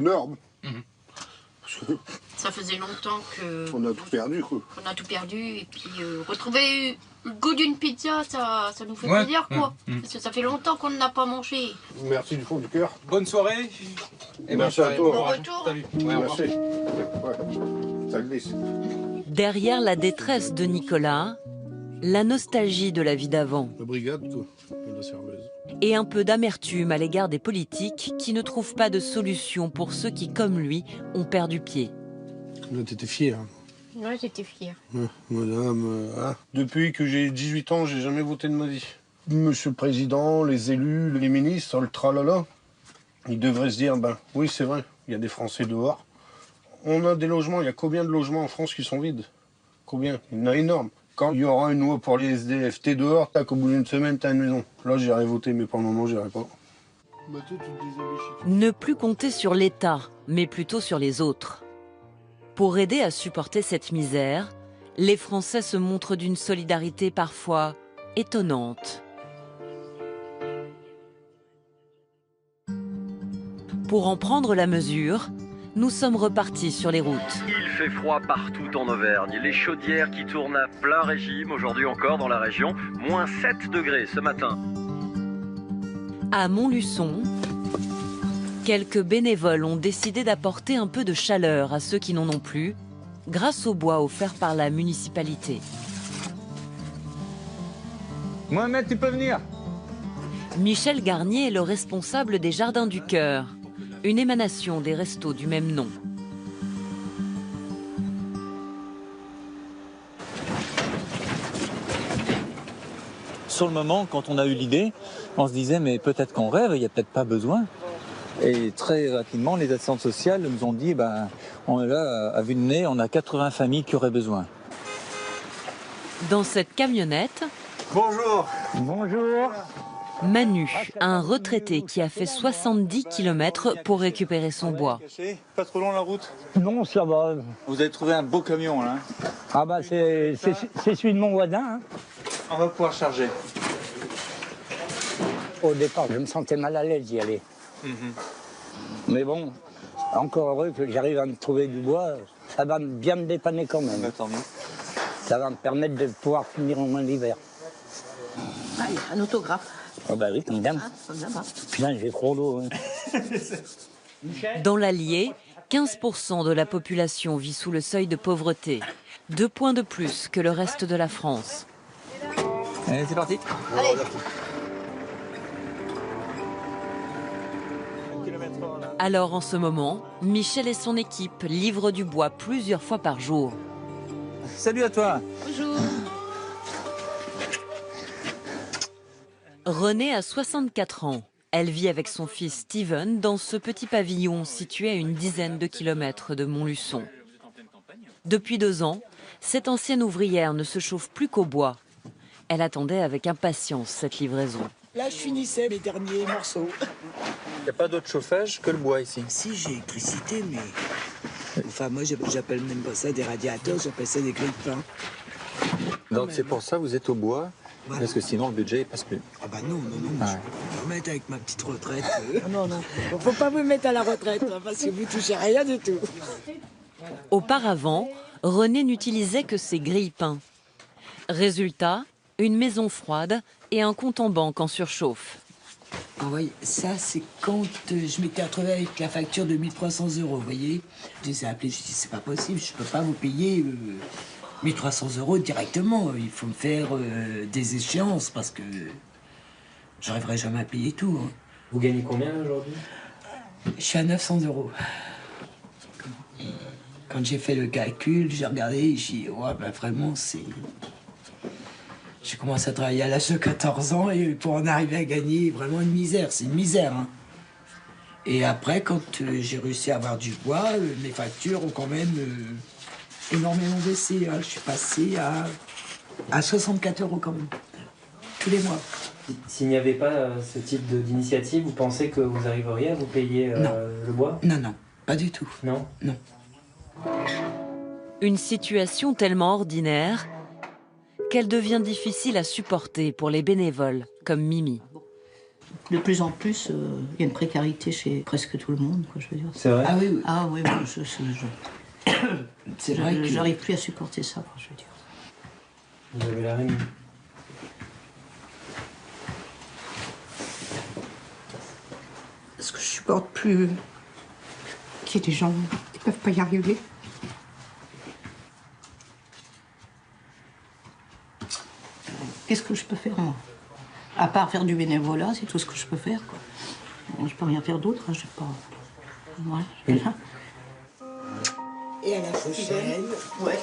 énorme. Ça faisait longtemps que... On a tout perdu, quoi. On a tout perdu, et puis retrouver le goût d'une pizza, ça nous fait plaisir, quoi. Parce que ça fait longtemps qu'on n'a pas mangé. Merci du fond du cœur. Bonne soirée. Et merci à toi. Bon retour. Salut. Merci. Ouais. Ça glisse. Derrière la détresse de Nicolas, la nostalgie de la vie d'avant. La brigade, quoi. Et la serveuse. Et un peu d'amertume à l'égard des politiques qui ne trouvent pas de solution pour ceux qui, comme lui, ont perdu pied. Là, t'étais fier. Ouais, j'étais fière. Madame, depuis que j'ai 18 ans, j'ai jamais voté de ma vie. Monsieur le Président, les élus, les ministres, le tralala, ils devraient se dire, ben oui, c'est vrai, il y a des Français dehors. On a des logements, il y a combien de logements en France qui sont vides? Combien? Il y en a énorme. Quand il y aura une loi pour les SDF, t'es dehors, tac, au bout d'une semaine, t'as une maison. Là, j'irai voter, mais pour le moment, j'irai pas. Ne plus compter sur l'État, mais plutôt sur les autres. Pour aider à supporter cette misère, les Français se montrent d'une solidarité parfois étonnante. Pour en prendre la mesure, nous sommes repartis sur les routes. Il fait froid partout en Auvergne. Les chaudières qui tournent à plein régime aujourd'hui encore dans la région. Moins 7 degrés ce matin. À Montluçon, quelques bénévoles ont décidé d'apporter un peu de chaleur à ceux qui n'en ont plus, grâce au bois offert par la municipalité. Mohamed, tu peux venir. Michel Garnier est le responsable des Jardins du Cœur, une émanation des restos du même nom. Sur le moment, quand on a eu l'idée, on se disait mais peut-être qu'on rêve, il n'y a peut-être pas besoin. Et très rapidement, les assistantes sociales nous ont dit on est là, à vue de nez, on a 80 familles qui auraient besoin. Dans cette camionnette, Bonjour. Bonjour. Manu, un retraité qui a fait 70 km pour récupérer son bois. Pas trop long la route? Non, ça va. Vous avez trouvé un beau camion là. Ah bah c'est celui de mon voisin. Hein. On va pouvoir charger. Au départ, je me sentais mal à l'aise d'y aller. Mais bon, encore heureux que j'arrive à me trouver du bois, ça va bien me dépanner quand même. Tant mieux. Ça va me permettre de pouvoir finir au moins l'hiver. Ah, il y a un autographe. Oh bah oui, madame. Putain, j'ai trop d'eau. Hein. Dans l'Allier, 15% de la population vit sous le seuil de pauvreté, 2 points de plus que le reste de la France. Allez, c'est parti. Allez. Alors en ce moment, Michel et son équipe livrent du bois plusieurs fois par jour. Salut à toi. Bonjour. Renée a 64 ans. Elle vit avec son fils Steven dans ce petit pavillon situé à une dizaine de kilomètres de Montluçon. Depuis 2 ans, cette ancienne ouvrière ne se chauffe plus qu'au bois. Elle attendait avec impatience cette livraison. Là, je finissais mes derniers morceaux. Il n'y a pas d'autre chauffage que le bois ici. Si, j'ai électricité, mais... Enfin, moi, j'appelle même pas ça des radiateurs, j'appelle ça des grilles de pain. Donc c'est pour ça que vous êtes au bois, Voilà. parce que sinon le budget ne passe plus. Ah bah non, je peux pas me permettre avec ma petite retraite. Non. Faut pas vous mettre à la retraite, hein, parce que vous touchez rien du tout. Auparavant, Renée n'utilisait que ses grille-pains. Résultat, une maison froide et un compte en banque en surchauffe. Ah oui, ça, c'est quand je m'étais retrouvée avec la facture de 1300 €, vous voyez. Je les ai appelés, je dis, c'est pas possible, je peux pas vous payer 1300 € directement. Il faut me faire des échéances, parce que j'arriverai jamais à payer tout. Hein. Vous gagnez combien aujourd'hui? Je suis à 900 €. Quand j'ai fait le calcul, j'ai regardé, j'ai dit, ouais, ben vraiment, c'est... J'ai commencé à travailler à l'âge de 14 ans et pour en arriver à gagner vraiment une misère, c'est une misère. Hein. Et après, quand j'ai réussi à avoir du bois, mes factures ont quand même énormément baissé. Hein. Je suis passé à 64 € quand même, tous les mois. S'il n'y avait pas ce type d'initiative, vous pensez que vous arriveriez à vous payer le bois? Non, pas du tout. Non? Non. Une situation tellement ordinaire qu'elle devient difficile à supporter pour les bénévoles comme Mimi. De plus en plus, il y a une précarité chez presque tout le monde, quoi, je veux dire. C'est vrai? Ah oui, oui. Ah oui, bon, C'est vrai que j'arrive plus à supporter ça, quoi, je veux dire. Vous avez la rime. Parce que je supporte plus qu'il y ait des gens qui peuvent pas y arriver. Qu'est-ce que je peux faire, moi? À part faire du bénévolat, c'est tout ce que je peux faire, quoi. Je peux rien faire d'autre, hein, je sais pas. Voilà. Et à la prochaine. Ouais.